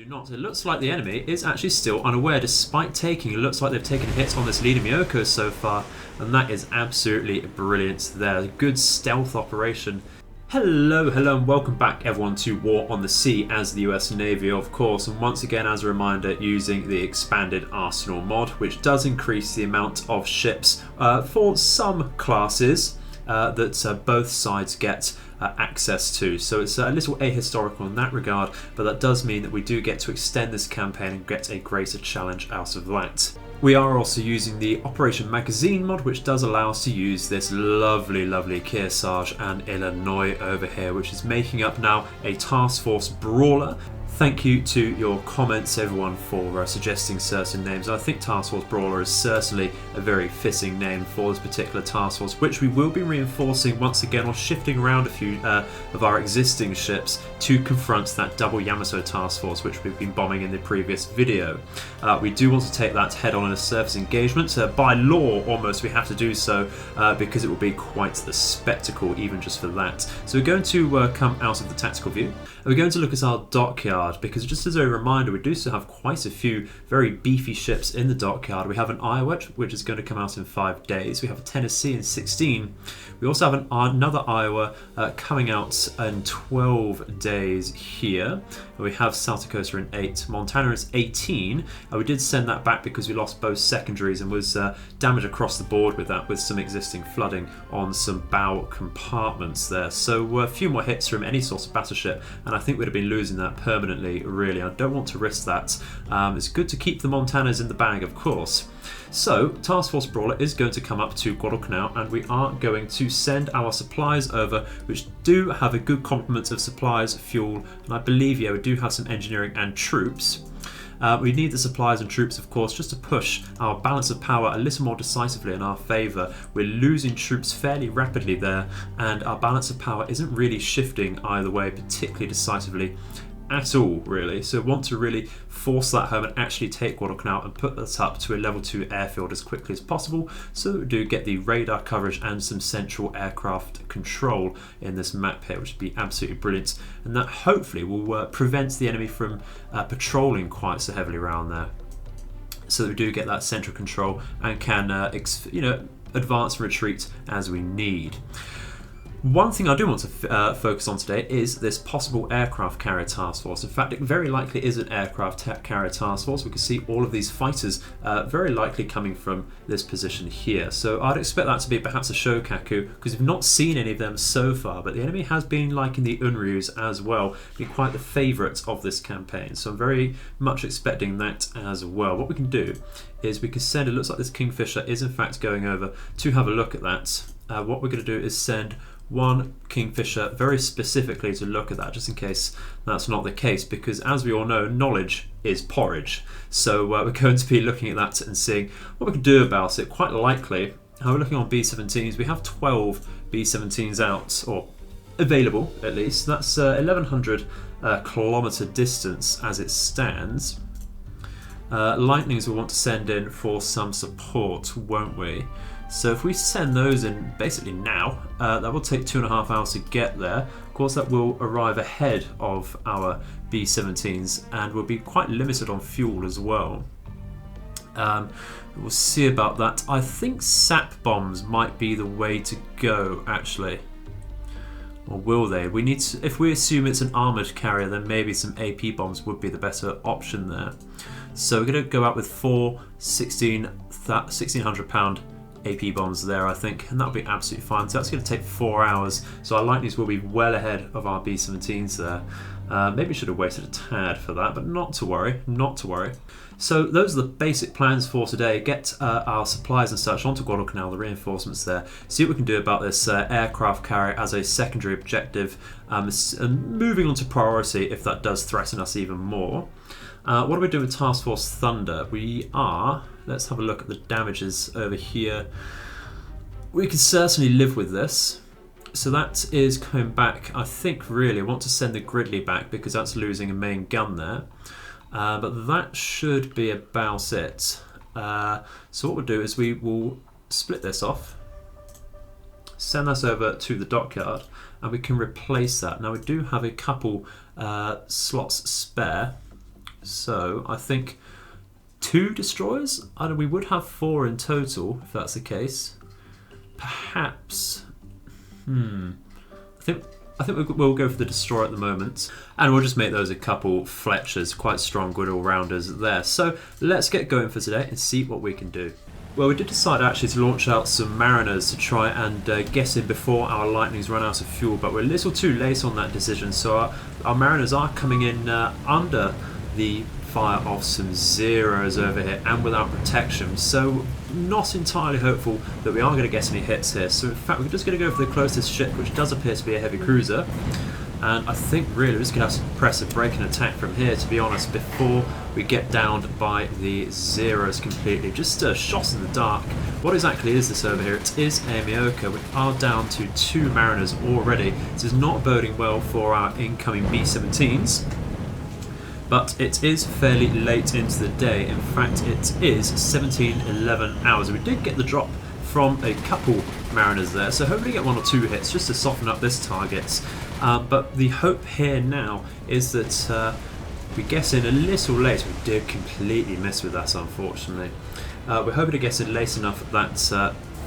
Do not. It looks like the enemy is actually still unaware, despite taking. It looks like they've taken hits on this leader Miyoko so far, and that is absolutely brilliant there. Good stealth operation. Hello, and welcome back everyone to War on the Sea as the US Navy, of course, and once again as a reminder using the expanded Arsenal mod, which does increase the amount of ships for some classes that both sides get access to. So it's a little ahistorical in that regard, but that does mean that we do get to extend this campaign and get a greater challenge out of that. We are also using the Operation Magazine mod, which does allow us to use this lovely Kearsarge and Illinois over here, which is making up now a Task Force Brawler. Thank you to your comments, everyone, for suggesting certain names. I think Task Force Brawler is certainly a very fitting name for this particular task force, which we will be reinforcing once again, or shifting around a few of our existing ships to confront that double Yamato task force, which we've been bombing in the previous video. We do want to take that head on in a surface engagement. By law, almost, we have to do so because it will be quite the spectacle, even just for that. So we're going to come out of the tactical view. We're going to look at our dockyard, because just as a reminder, we do still have quite a few very beefy ships in the dockyard. We have an Iowa, which is going to come out in 5 days. We have a Tennessee in 16. We also have another Iowa coming out in 12 days here. We have South Dakota in 8. Montana is 18. We did send that back because we lost both secondaries and was damaged across the board with that, with some existing flooding on some bow compartments there. So a few more hits from any sort of battleship, and I think we'd have been losing that permanently, really. I don't want to risk that. It's good to keep the Montanas in the bag, of course. So, Task Force Brawler is going to come up to Guadalcanal, and we are going to send our supplies over, which do have a good complement of supplies, fuel, and I believe, yeah, we do have some engineering and troops. We need the supplies and troops, of course, just to push our balance of power a little more decisively in our favour. We're losing troops fairly rapidly there, and our balance of power isn't really shifting either way particularly decisively at all, really. So we want to really force that home and actually take Guadalcanal and put that up to a level 2 airfield as quickly as possible, so that we do get the radar coverage and some central aircraft control in this map here, which would be absolutely brilliant, and that hopefully will prevent the enemy from patrolling quite so heavily around there, so that we do get that central control and can advance and retreat as we need. One thing I do want to focus on today is this possible aircraft carrier task force. In fact, it very likely is an aircraft carrier task force. We can see all of these fighters very likely coming from this position here. So I'd expect that to be perhaps a Shokaku, because we've not seen any of them so far, but the enemy has been liking the Unryus as well, being quite the favourite of this campaign. So I'm very much expecting that as well. What we can do is we can send, it looks like this Kingfisher is in fact going over to have a look at that. What we're going to do is send one Kingfisher very specifically to look at that, just in case that's not the case, because as we all know, knowledge is porridge. So we're going to be looking at that and seeing what we can do about it. Quite likely, how we're looking on B-17s, we have 12 B-17s out, or available at least. That's 1,100 kilometre distance as it stands. Lightnings we'll want to send in for some support, won't we? So if we send those in basically now, that will take 2.5 hours to get there. Of course, that will arrive ahead of our B-17s and will be quite limited on fuel as well. We'll see about that. I think sap bombs might be the way to go, actually. Or will they? We need to, if we assume it's an armoured carrier, then maybe some AP bombs would be the better option there. So we're going to go out with 4 1,600 pound AP bombs there, I think, and that'll be absolutely fine. So that's going to take 4 hours, so our lightnings will be well ahead of our B-17s there. Maybe should have waited a tad for that, but not to worry, not to worry. So those are the basic plans for today. Get our supplies and such onto Guadalcanal, the reinforcements there, see what we can do about this aircraft carrier as a secondary objective, and moving on to priority if that does threaten us even more. What are we doing with Task Force Thunder? We are, let's have a look at the damages over here. We can certainly live with this. So that is coming back. I think really I want to send the Gridley back because that's losing a main gun there. But that should be about it. So what we'll do is we will split this off, send this over to the dockyard, and we can replace that. Now we do have a couple slots spare So I think 2 destroyers. We would have 4 in total if that's the case. Perhaps. I think we'll go for the destroyer at the moment, and we'll just make those a couple Fletchers, quite strong, good all-rounders there. So let's get going for today and see what we can do. Well, we did decide actually to launch out some Mariners to try and get in before our Lightnings run out of fuel, but we're a little too late on that decision, so our Mariners are coming in under the fire of some Zeros over here and without protection, so not entirely hopeful that we are going to get any hits here. So in fact we're just going to go for the closest ship, which does appear to be a heavy cruiser, and I think really we're just going to have to press a break and attack from here, to be honest, before we get downed by the Zeros completely. Just a shot in the dark. What exactly is this over here? It is a Mioka. We are down to 2 Mariners already. This is not boding well for our incoming B-17s. But it is fairly late into the day. In fact, it is 17:11 hours. We did get the drop from a couple Mariners there, so hopefully get 1 or 2 hits just to soften up this target. But the hope here now is that we get in a little late. We did completely miss with that, unfortunately. We're hoping to get in late enough that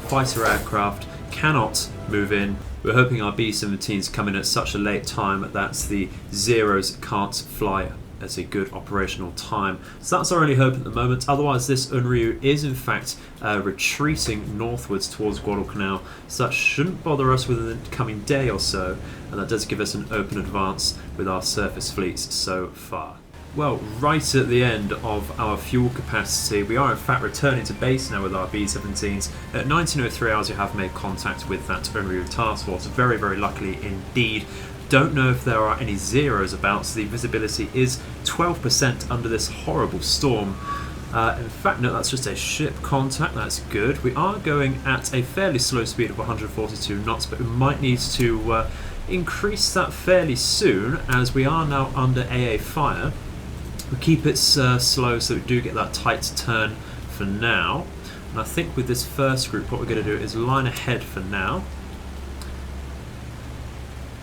fighter aircraft cannot move in. We're hoping our B-17s come in at such a late time that the Zeros can't fly at a good operational time. So that's our only hope at the moment. Otherwise, this Unryu is in fact retreating northwards towards Guadalcanal, so that shouldn't bother us within the coming day or so, and that does give us an open advance with our surface fleets so far. Well, right at the end of our fuel capacity, we are in fact returning to base now with our B-17s. At 19:03 hours, we have made contact with that Unryu Task Force, very, very luckily indeed. Don't know if there are any Zeros about, so the visibility is 12% under this horrible storm. In fact, no, that's just a ship contact, that's good. We are going at a fairly slow speed of 142 knots, but we might need to increase that fairly soon, as we are now under AA fire. We'll keep it slow so we do get that tight turn for now. And I think with this first group, what we're going to do is line ahead for now.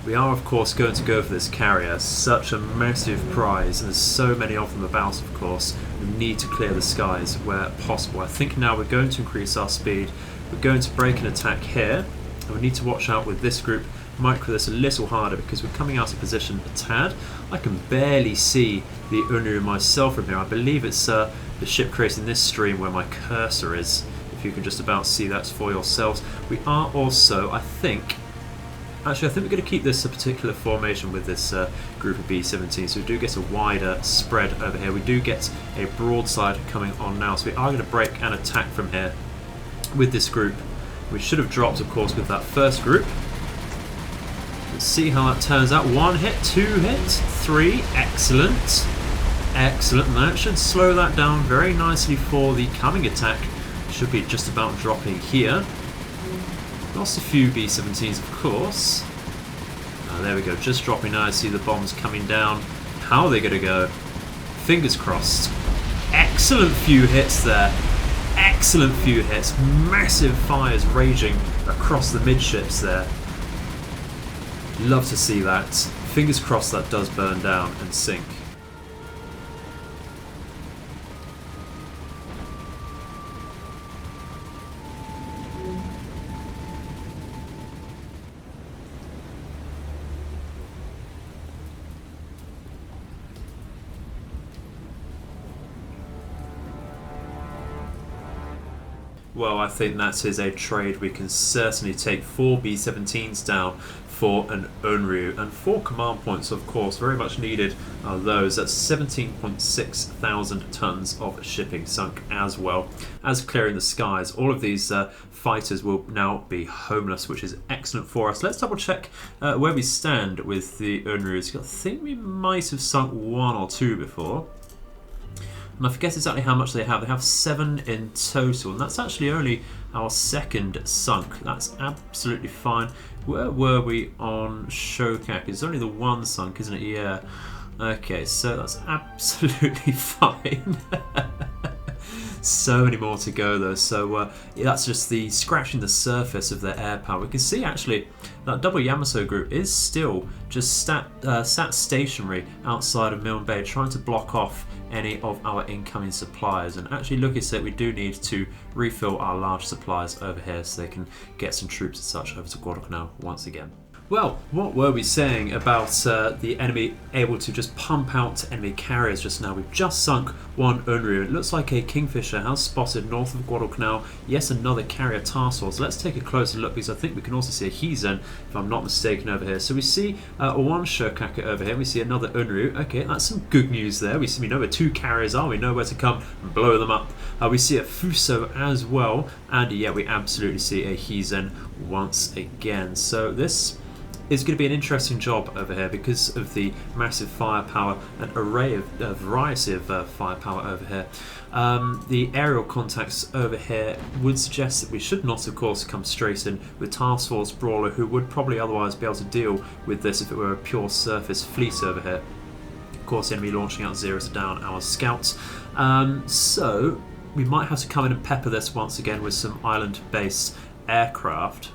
We are of course going to go for this carrier, such a massive prize, and there's so many of them about of course. We need to clear the skies where possible. I think now we're going to increase our speed. We're going to break an attack here, and we need to watch out with this group. Micro this a little harder because we're coming out of position a tad. I can barely see the Unryu myself from here. I believe it's the ship creating this stream where my cursor is, if you can just about see that for yourselves. We are also, I think we're going to keep this a particular formation with this group of B-17, so we do get a wider spread over here. We do get a broadside coming on now, so we are going to break an attack from here with this group. We should have dropped, of course, with that first group. Let's see how that turns out. 1 hit, 2 hits, 3, excellent. Excellent, and that should slow that down very nicely for the coming attack. Should be just about dropping here. Lost a few B-17s, of course. There we go, just dropping now. I see the bombs coming down. How are they going to go? Fingers crossed. Excellent few hits there. Excellent few hits. Massive fires raging across the midships there. Love to see that. Fingers crossed that does burn down and sink. Well, I think that is a trade we can certainly take. 4 B-17s down for an Unryu, and 4 command points, of course, very much needed are those. That's 17.6 thousand tons of shipping sunk as well as clearing the skies. All of these fighters will now be homeless, which is excellent for us. Let's double check where we stand with the Unryus. I think we might have sunk 1 or 2 before. And I forget exactly how much they have. They have 7 in total, and that's actually only our 2nd sunk. That's absolutely fine. Where were we on Shokak? It's only the 1 sunk, isn't it? Yeah. Okay, so that's absolutely fine. So many more to go though, so yeah, that's just the scratching the surface of their air power. We can see actually that double Yamato group is still just sat stationary outside of Milne Bay, trying to block off any of our incoming supplies. And actually, look, it's that we do need to refill our large supplies over here so they can get some troops and such over to Guadalcanal once again. Well, what were we saying about the enemy able to just pump out enemy carriers just now? We've just sunk one Unryu. It looks like a Kingfisher has spotted north of Guadalcanal. Yes, another carrier task force. Let's take a closer look, because I think we can also see a Hizen, if I'm not mistaken, over here. So we see one Shokaka over here. We see another Unryu. Okay, that's some good news there. We know where two carriers are. We know where to come and blow them up. We see a Fuso as well. And yeah, we absolutely see a Hizen once again. So this is going to be an interesting job over here because of the massive firepower and array of variety of firepower over here. The aerial contacts over here would suggest that we should not, of course, come straight in with Task Force Brawler, who would probably otherwise be able to deal with this if it were a pure surface fleet over here. Of course, the enemy launching out zeros to down our scouts. So we might have to come in and pepper this once again with some island-based aircraft.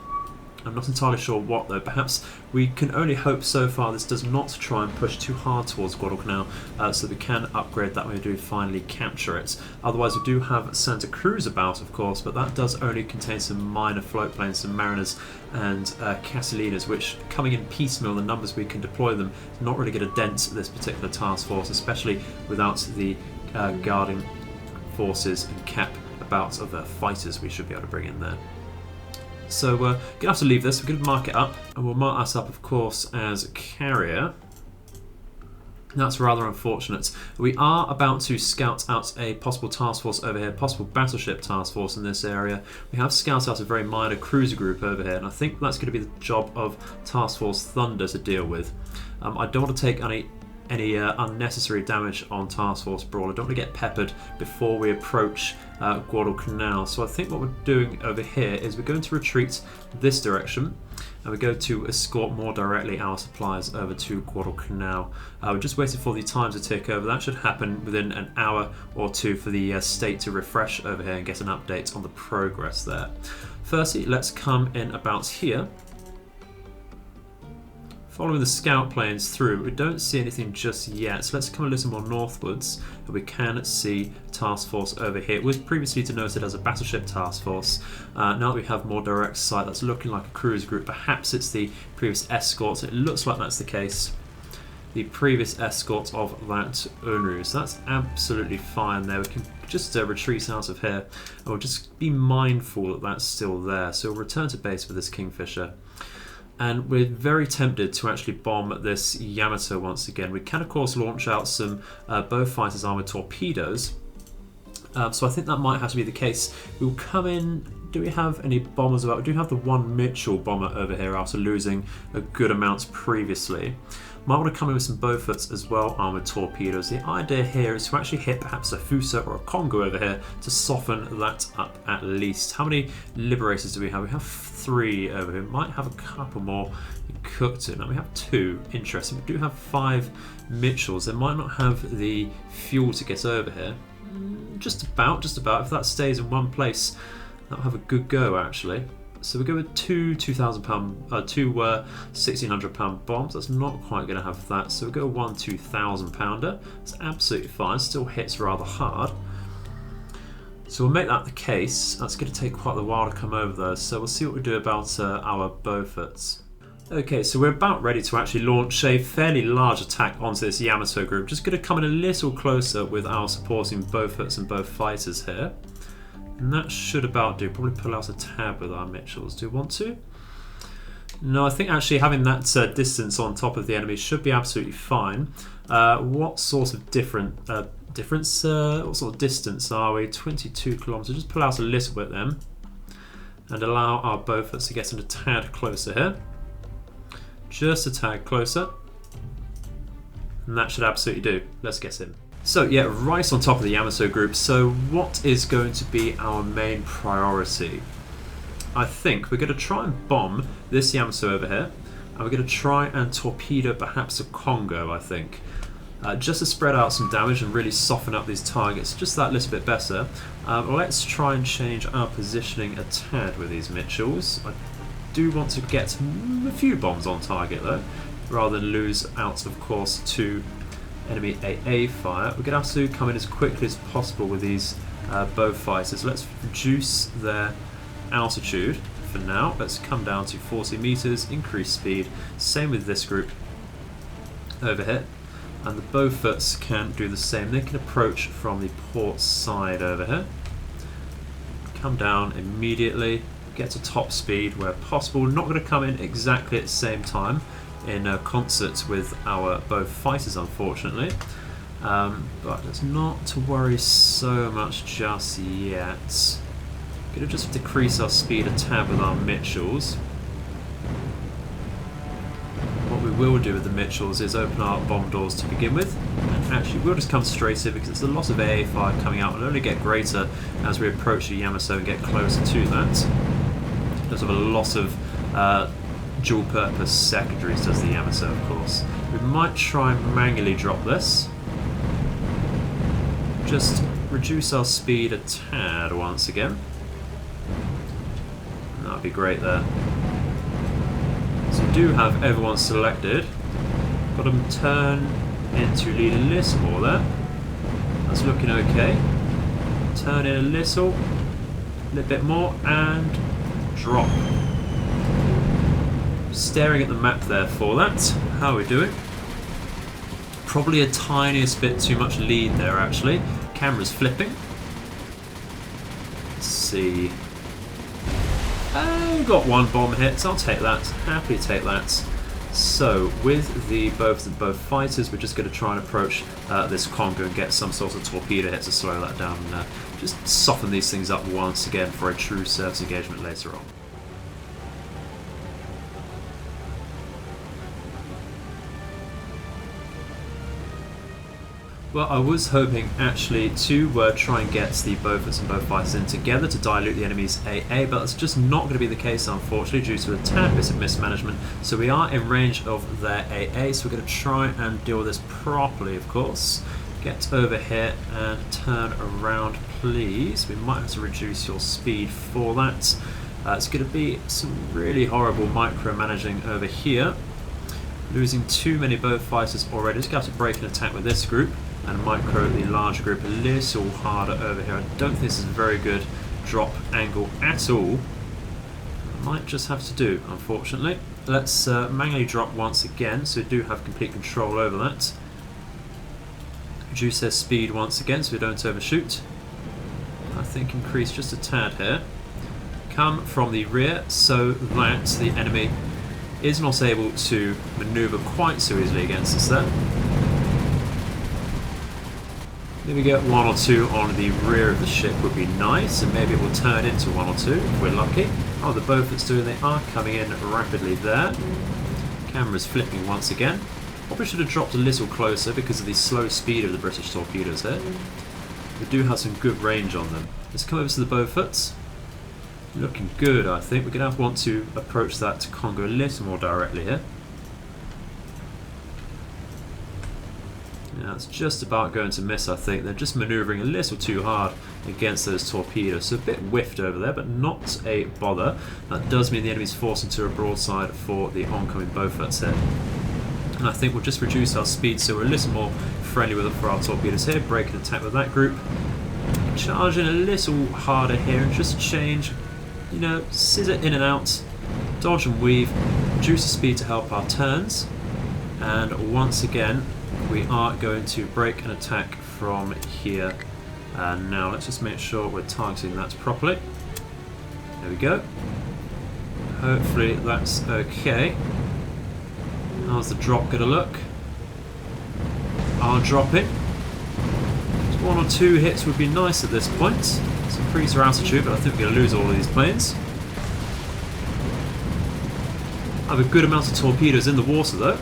I'm not entirely sure what though. Perhaps we can only hope so far this does not try and push too hard towards Guadalcanal, so that we can upgrade that when we do finally capture it. Otherwise, we do have Santa Cruz about, of course, but that does only contain some minor float planes, some Mariners and Catalinas, which, coming in piecemeal, the numbers we can deploy them, not really going to dent this particular task force, especially without the guarding forces and cap about of the fighters we should be able to bring in there. So we're going to have to leave this. We're going to mark it up, and we'll mark us up, of course, as carrier. That's rather unfortunate. We are about to scout out a possible task force over here, possible battleship task force in this area. We have scouted out a very minor cruiser group over here, and I think that's going to be the job of Task Force Thunder to deal with. I don't want to take any unnecessary damage on Task Force Brawler. Don't want to get peppered before we approach Guadalcanal. So I think what we're doing over here is we're going to retreat this direction, and we're going to escort more directly our supplies over to Guadalcanal. We're just waiting for the time to tick over. That should happen within an hour or two for the state to refresh over here and get an update on the progress there. Firstly, let's come in about here. Following the scout planes through, we don't see anything just yet, so let's come a little more northwards, and we can see task force over here. It was previously denoted as a battleship task force. Now that we have more direct sight, that's looking like a cruiser group. Perhaps it's the previous escorts. It looks like that's the case. The previous escort of that Unryu, so that's absolutely fine there. We can just retreat out of here, and we'll just be mindful that that's still there. So we'll return to base with this Kingfisher. And we're very tempted to actually bomb this Yamato once again. We can, of course, launch out some bow fighters armored torpedoes. So I think that might have to be the case. We'll come in. Do we have any bombers about? We do have the one Mitchell bomber over here after losing a good amount previously. Might want to come in with some Beauforts as well, armoured torpedoes. The idea here is to actually hit perhaps a Fuso or a Congo over here to soften that up at least. How many Liberators do we have? We have 3 over here. Might have a couple more cooked in. Now we have 2. Interesting. We do have 5 Mitchells. They might not have the fuel to get over here. Just about. If that stays in one place, that'll have a good go actually. So we go with two 1,600 pound bombs. That's not quite going to have that. So we go with one 2,000 pounder. It's absolutely fine. Still hits rather hard. So we'll make that the case. That's going to take quite a while to come over though. So we'll see what we do about our Beauforts. Okay, so we're about ready to actually launch a fairly large attack onto this Yamato group. Just going to come in a little closer with our supporting Beauforts and both fighters here. And that should about do. Probably pull out a tab with our Mitchells. Do you want to? No, I think actually having that distance on top of the enemy should be absolutely fine. What sort of what sort of distance are we? 22 kilometers. Just pull out a little bit then, and allow our Beauforts to get in a tad closer here. Just a tad closer, and that should absolutely do. Let's get in. So yeah, right on top of the Yamato group. So what is going to be our main priority? I think we're going to try and bomb this Yamato over here, and we're going to try and torpedo perhaps a Congo, I think. just to spread out some damage and really soften up these targets just that little bit better. Let's try and change our positioning a tad with these Mitchells. I do want to get a few bombs on target though, rather than lose out, of course, to enemy AA fire. We're going to have to come in as quickly as possible with these bow fighters. Let's reduce their altitude for now. Let's come down to 40 meters, increase speed. Same with this group over here. And the Bowfoots can do the same. They can approach from the port side over here. Come down immediately, get to top speed where possible. Not going to come in exactly at the same time in concert with our bow fighters, unfortunately. But it's not to worry so much just yet. Going to just decrease our speed a tad with our Mitchells. What we will do with the Mitchells is open our bomb doors to begin with, and actually we'll just come straight in because it's a lot of AA fire coming out and only get greater as we approach the Yamato and get closer to that. There's a lot of dual purpose secondaries does the Yamato, of course. We might try and manually drop this. Just reduce our speed a tad once again. That'd be great there. So we do have everyone selected. Got them turn into lead a little more there. That's looking okay. Turn in a little bit more, and drop. Staring at the map there for that. How are we doing? Probably a tiniest bit too much lead there actually. Camera's flipping. Let's see. Got one bomb hit, so I'll take that. Happily take that. So, with the both fighters, we're just going to try and approach this Congo and get some sort of torpedo hit to slow that down and just soften these things up once again for a true surface engagement later on. Well, I was hoping actually to try and get the Bowfoots and Bowfighters in together to dilute the enemy's AA, but that's just not going to be the case, unfortunately, due to a tad bit of mismanagement. So we are in range of their AA, so we're going to try and deal with this properly, of course. Get over here and turn around, please. We might have to reduce your speed for that. It's going to be some really horrible micromanaging over here. Losing too many Bowfighters already. Just got to break an attack with this group and micro the larger group a little harder over here. I don't think this is a very good drop angle at all. Might just have to do, unfortunately. Let's manually drop once again, so we do have complete control over that. Reduce their speed once again so we don't overshoot. I think increase just a tad here. Come from the rear so that the enemy is not able to maneuver quite so easily against us there. Maybe get one or two on the rear of the ship would be nice, and maybe it will turn into one or two if we're lucky. Oh, the Bowfoots doing, they are coming in rapidly there. Camera's flipping once again. Probably should have dropped a little closer because of the slow speed of the British torpedoes here. We do have some good range on them. Let's come over to the Bowfoots. Looking good, I think. We're going to want to approach that Congo a little more directly here. Yeah, it's just about going to miss, I think. They're just manoeuvring a little too hard against those torpedoes. So a bit whiffed over there, but not a bother. That does mean the enemy's forced into a broadside for the oncoming Bowfoots here. And I think we'll just reduce our speed so we're a little more friendly with it for our torpedoes here. Break an attack with that group. Charging a little harder here and just change, you know, scissor in and out, dodge and weave, reduce the speed to help our turns. And once again, we are going to break an attack from here. Now let's just make sure we're targeting that properly. There we go. Hopefully that's okay. How's the drop going to look? I'll drop it. Just one or two hits would be nice at this point. Let's increase our altitude, but I think we're going to lose all of these planes. I have a good amount of torpedoes in the water though.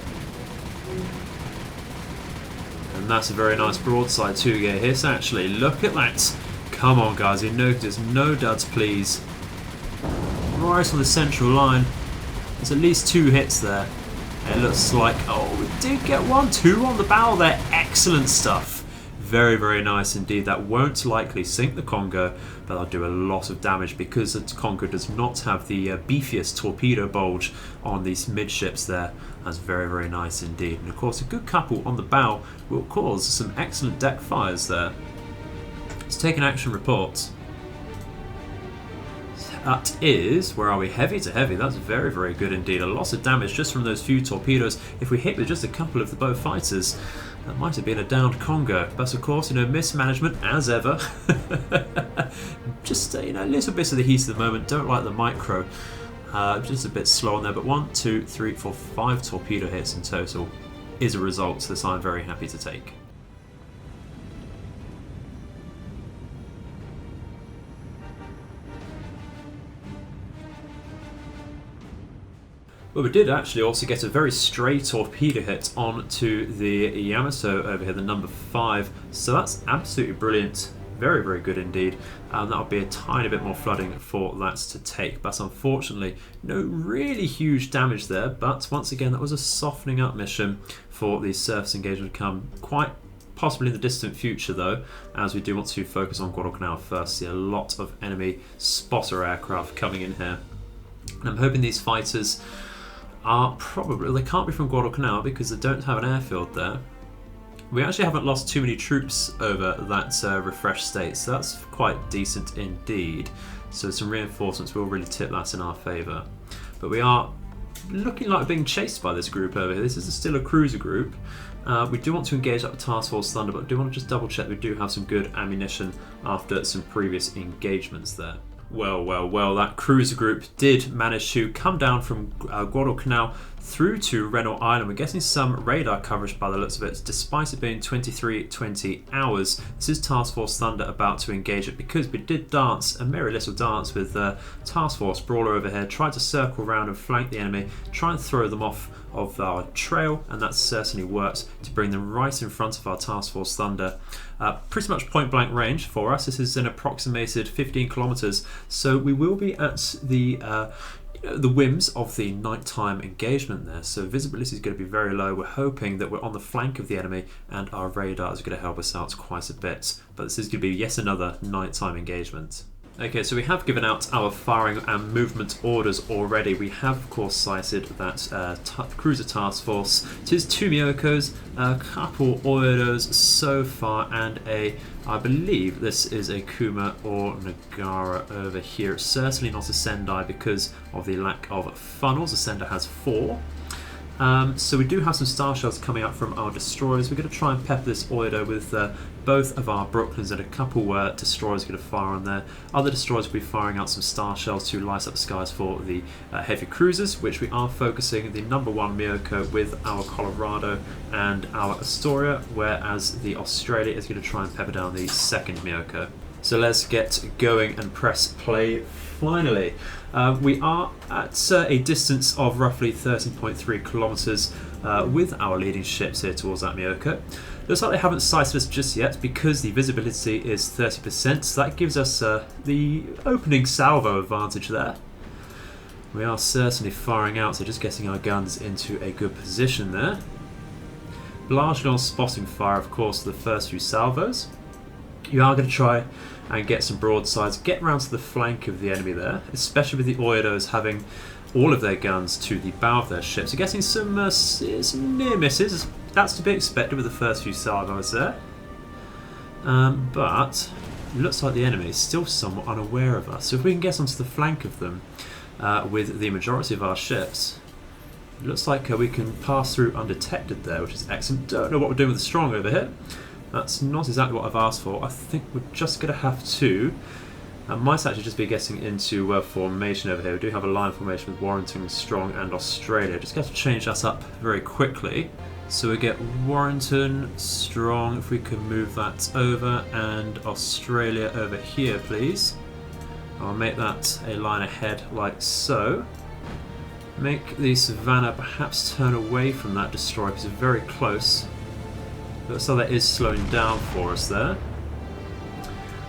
And that's a very nice broadside 2-gear hit actually. Look at that. Come on guys, you know there's no duds please. Right on the central line. There's at least 2 hits there. It looks like, oh, we did get one, two on the bow there. Excellent stuff. Very, very nice indeed. That won't likely sink the Congo, but that'll do a lot of damage because the Congo does not have the beefiest torpedo bulge on these midships there. That's very, very nice indeed. And of course, a good couple on the bow will cause some excellent deck fires there. Let's take an action report. That is, where are we? Heavy to heavy. That's very, very good indeed. A lot of damage just from those few torpedoes. If we hit with just a couple of the bow fighters, that might have been a downed Congo. But of course, mismanagement as ever. Just a little bit of the heat at the moment. Don't like the micro. Just a bit slow on there. But 1, 2, 3, 4, 5 torpedo hits in total is a result that I'm very happy to take. Well, we did actually also get a very stray torpedo hit onto the Yamato over here, the number 5. So that's absolutely brilliant. Very, very good indeed. And that'll be a tiny bit more flooding for that to take. But unfortunately, no really huge damage there. But once again, that was a softening up mission for the surface engagement to come quite possibly in the distant future though, as we do want to focus on Guadalcanal first. See a lot of enemy spotter aircraft coming in here. And I'm hoping these fighters are probably, they can't be from Guadalcanal because they don't have an airfield there. We actually haven't lost too many troops over that refreshed state, so that's quite decent indeed. So some reinforcements will really tip that in our favour. But we are looking like being chased by this group over here. This is still a cruiser group. We do want to engage up with Task Force Thunder, but I do want to just double check we do have some good ammunition after some previous engagements there. Well, well, well, that cruiser group did manage to come down from Guadalcanal through to Renault Island. We're getting some radar coverage by the looks of it, despite it being 23:20 hours. This is Task Force Thunder about to engage it because we did dance, a merry little dance with Task Force Brawler over here, tried to circle around and flank the enemy, try and throw them off of our trail, and that certainly worked to bring them right in front of our Task Force Thunder. Pretty much point blank range for us. This is an approximated 15 kilometers, so we will be at the whims of the nighttime engagement there, so visibility is going to be very low. We're hoping that we're on the flank of the enemy and our radar is going to help us out quite a bit, but this is going to be yet another nighttime engagement. Okay, so we have given out our firing and movement orders already. We have, of course, sighted that cruiser task force. It is 2 Myokos, a couple Oidos so far, and I believe this is a Kuma or Nagara over here. It's certainly not a Sendai because of the lack of funnels. The Sendai has 4. So we do have some star shells coming up from our destroyers. We're going to try and pepper this Oido with both of our Brooklyns, and a couple destroyers are going to fire on there. Other destroyers will be firing out some star shells to light up the skies for the heavy cruisers, which we are focusing the number 1 Myoko with our Colorado and our Astoria, whereas the Australia is going to try and pepper down the 2nd Myoko. So let's get going and press play finally. We are at a distance of roughly 13.3 kilometers with our leading ships here towards that Myoko. Looks like they haven't sighted us just yet because the visibility is 30%, so that gives us the opening salvo advantage there. We are certainly firing out, so just getting our guns into a good position there. Largely on spotting fire, of course, the first few salvos. You are going to try and get some broadsides, get round to the flank of the enemy there, especially with the Oidos having all of their guns to the bow of their ships. So getting some near misses. That's to be expected with the first few salvos there. But it looks like the enemy is still somewhat unaware of us. So if we can get onto the flank of them with the majority of our ships, it looks like we can pass through undetected there, which is excellent. Don't know what we're doing with the strong over here. That's not exactly what I've asked for. I think we're just going to have to. I might actually just be getting into formation over here. We do have a line formation with Warrington, Strong and Australia. Just got to change that up very quickly. So we get Warrington, Strong, if we can move that over, and Australia over here, please. I'll make that a line ahead like so. Make the Savannah perhaps turn away from that destroyer because it's very close. Looks like that is slowing down for us there.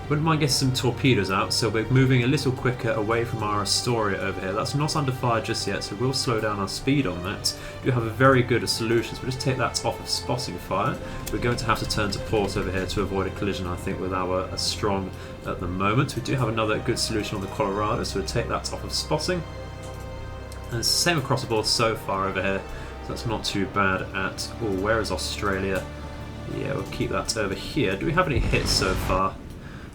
Wouldn't mind getting some torpedoes out, so we're moving a little quicker away from our Astoria over here. That's not under fire just yet, so we'll slow down our speed on that. We do have a very good solution, so we'll just take that off of spotting fire. We're going to have to turn to port over here to avoid a collision, I think, with our Strong at the moment. We do have another good solution on the Colorado, so we'll take that off of spotting. And it's the same across the board so far over here, so that's not too bad at all. Where is Australia? Yeah, we'll keep that over here. Do we have any hits so far?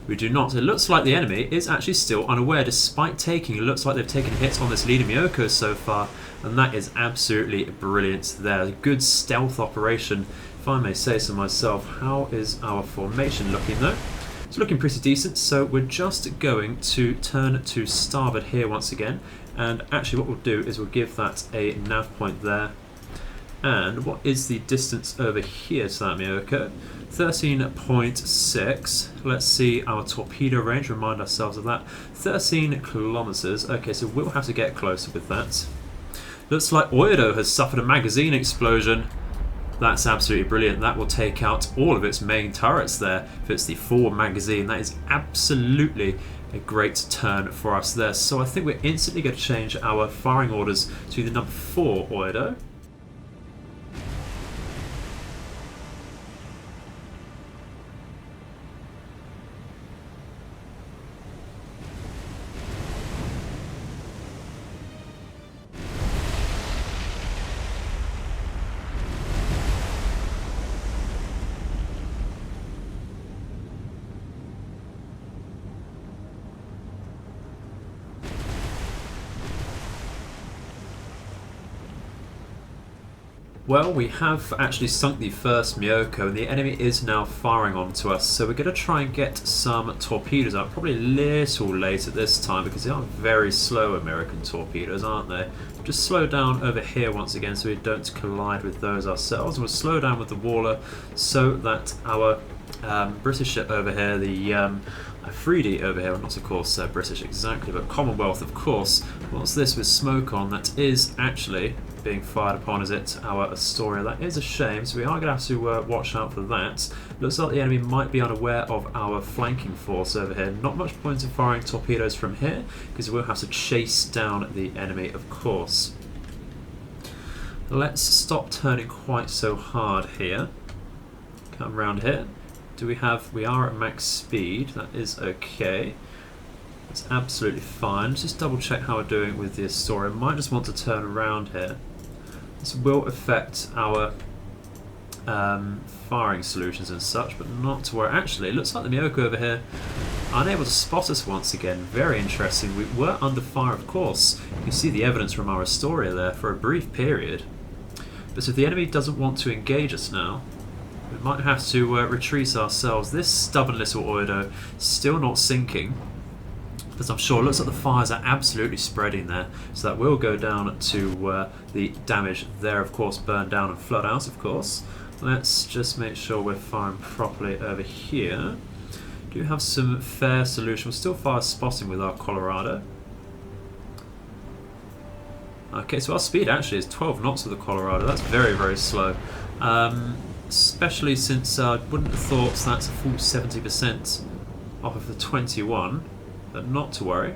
We do not. It looks like the enemy is actually still unaware, despite taking, it looks like they've taken hits on this leader Myoko so far, and that is absolutely brilliant there. A good stealth operation, if I may say so myself. How is our formation looking though? It's looking pretty decent, so we're just going to turn to starboard here once again, and actually what we'll do is we'll give that a nav point there. And what is the distance over here to that Myoko? 13.6. Let's see our torpedo range, remind ourselves of that. 13 kilometers. Okay, so we'll have to get closer with that. Looks like Oido has suffered a magazine explosion. That's absolutely brilliant. That will take out all of its main turrets there. If it's the forward magazine, that is absolutely a great turn for us there. So I think we're instantly going to change our firing orders to the number 4 Oido. Well, we have actually sunk the first Myoko, and the enemy is now firing onto us, so we're going to try and get some torpedoes out. Probably a little late at this time because they are very slow American torpedoes, aren't they? Just slow down over here once again so we don't collide with those ourselves. We'll slow down with the Waller so that our British ship over here, the Freedy over here, well, not of course British exactly, but Commonwealth of course. What's this with smoke on? That is actually being fired upon, is it? Our Astoria. That is a shame, so we are going to have to watch out for that. Looks like the enemy might be unaware of our flanking force over here. Not much point in firing torpedoes from here, because we'll have to chase down the enemy, of course. Let's stop turning quite so hard here. Come round here. We are at max speed. That is okay. That's absolutely fine. Let's just double check how we're doing with the Astoria. Might just want to turn around here. This will affect our firing solutions and such, but not to worry. Actually, it looks like the Myoko over here unable to spot us once again. Very interesting. We were under fire, of course. You can see the evidence from our Astoria there for a brief period. But if the enemy doesn't want to engage us now, we might have to retreat ourselves. This stubborn little Oido still not sinking. As I'm sure, it looks like the fires are absolutely spreading there, so that will go down to the damage there, of course, burn down and flood out, of course. Let's just make sure we're firing properly over here. Do have some fair solution. We're still fire spotting with our Colorado. Okay, so our speed actually is 12 knots with the Colorado. That's very, very slow. Especially since I wouldn't have thought that's a full 70% off of the 21. But not to worry.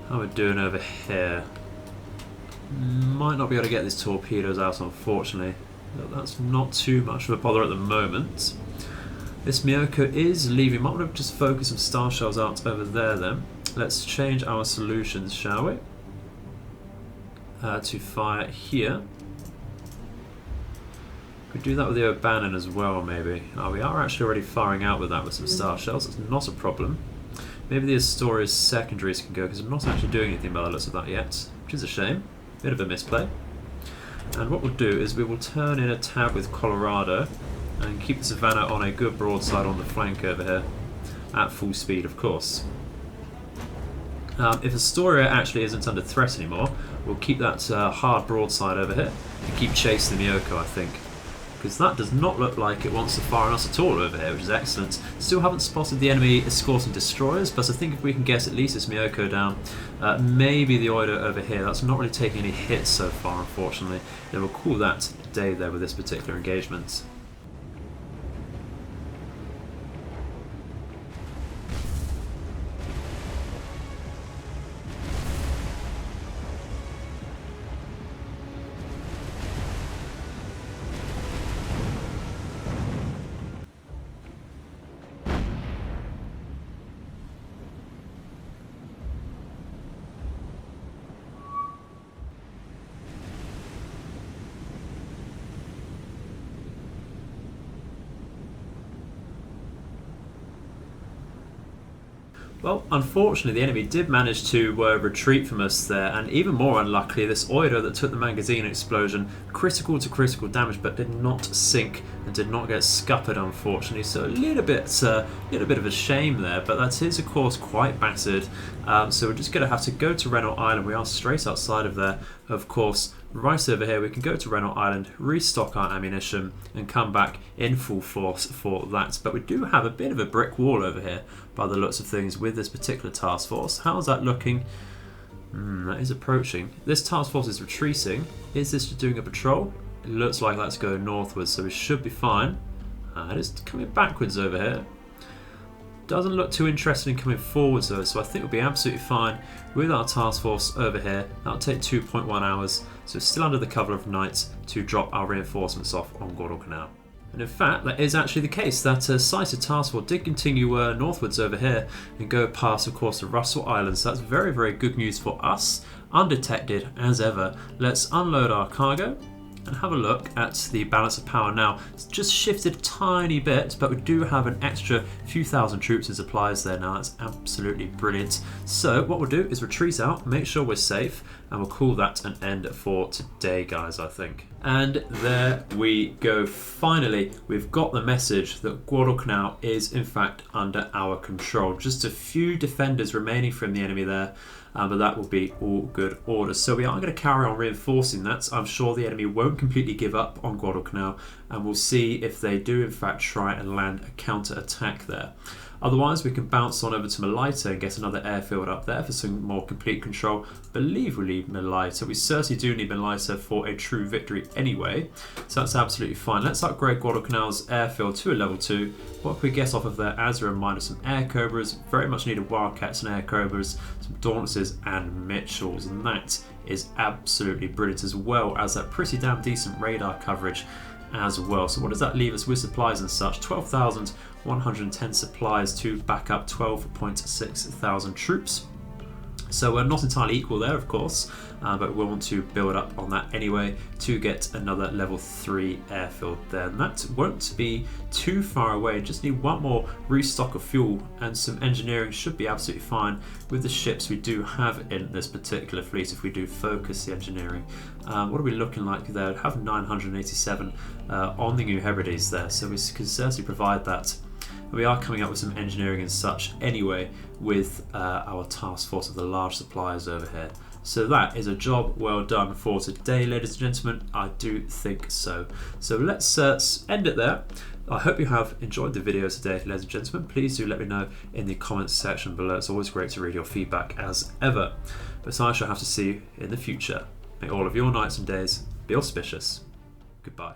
How we're doing over here. Might not be able to get these torpedoes out, unfortunately. But that's not too much of a bother at the moment. This Myoko is leaving. Might want to just focus some star shells out over there then. Let's change our solutions, shall we? To fire here. We do that with the O'Bannon as well, maybe. We are actually already firing out with that with some star shells. It's not a problem. Maybe the Astoria's secondaries can go, because I'm not actually doing anything by the looks of that yet, which is a shame. Bit of a misplay. And what we'll do is we will turn in a tab with Colorado and keep the Savannah on a good broadside on the flank over here, at full speed, of course. If Astoria actually isn't under threat anymore, we'll keep that hard broadside over here and keep chasing the Myoko, I think. Because that does not look like it wants to fire on us at all over here, which is excellent. Still haven't spotted the enemy escorting destroyers, but I think if we can get at least this Myoko down, maybe the Oido over here. That's not really taking any hits so far, unfortunately. Then we'll call that a day there with this particular engagement. Well, unfortunately, the enemy did manage to retreat from us there, and even more unluckily, this Oido that took the magazine explosion, critical to critical damage, but did not sink and did not get scuppered, unfortunately. So a little bit of a shame there, but that is, of course, quite battered. So we're just going to have to go to Renault Island. We are straight outside of there, of course. Right over here, we can go to Renault Island, restock our ammunition, and come back in full force for that. But we do have a bit of a brick wall over here, by the looks of things, with this particular task force. How's that looking? That is approaching. This task force is retreating. Is this just doing a patrol? It looks like that's going northwards, so we should be fine. It is coming backwards over here. Doesn't look too interested in coming forwards though, so I think we'll be absolutely fine with our task force over here. That'll take 2.1 hours, so it's still under the cover of night to drop our reinforcements off on Guadalcanal. And in fact, that is actually the case. That sighted task force did continue northwards over here and go past, of course, the Russell Islands. So that's very, very good news for us. Undetected as ever. Let's unload our cargo and have a look at the balance of power now. It's just shifted a tiny bit, but we do have an extra few thousand troops and supplies there now. That's absolutely brilliant. So what we'll do is retreat out, make sure we're safe, and we'll call that an end for today, guys, I think. And there we go. Finally, we've got the message that Guadalcanal is in fact under our control. Just a few defenders remaining from the enemy there, but that will be all good orders. So we are going to carry on reinforcing that. I'm sure the enemy won't completely give up on Guadalcanal, and we'll see if they do in fact try and land a counter-attack there. Otherwise, we can bounce on over to Melita and get another airfield up there for some more complete control. I believe we need Melita. We certainly do need Melita for a true victory anyway, so that's absolutely fine. Let's upgrade Guadalcanal's airfield to a level 2. What can we get off of there? As a reminder, some air cobras, very much needed Wildcats and air cobras, some Dauntlesses and Mitchells, and that is absolutely brilliant, as well as that pretty damn decent radar coverage as well. So what does that leave us with supplies and such? 12,110 supplies to back up 12.6 thousand troops. So we're not entirely equal there, of course, but we'll want to build up on that anyway to get another level 3 airfield there. And that won't be too far away. Just need one more restock of fuel, and some engineering should be absolutely fine with the ships we do have in this particular fleet if we do focus the engineering. What are we looking like there? We have 987 on the New Hebrides there, so we can certainly provide that. We are coming up with some engineering and such anyway with our task force of the large suppliers over here. So that is a job well done for today, ladies and gentlemen. I do think so. So let's end it there. I hope you have enjoyed the video today, ladies and gentlemen. Please do let me know in the comments section below. It's always great to read your feedback as ever. But I shall have to see you in the future. May all of your nights and days be auspicious. Goodbye.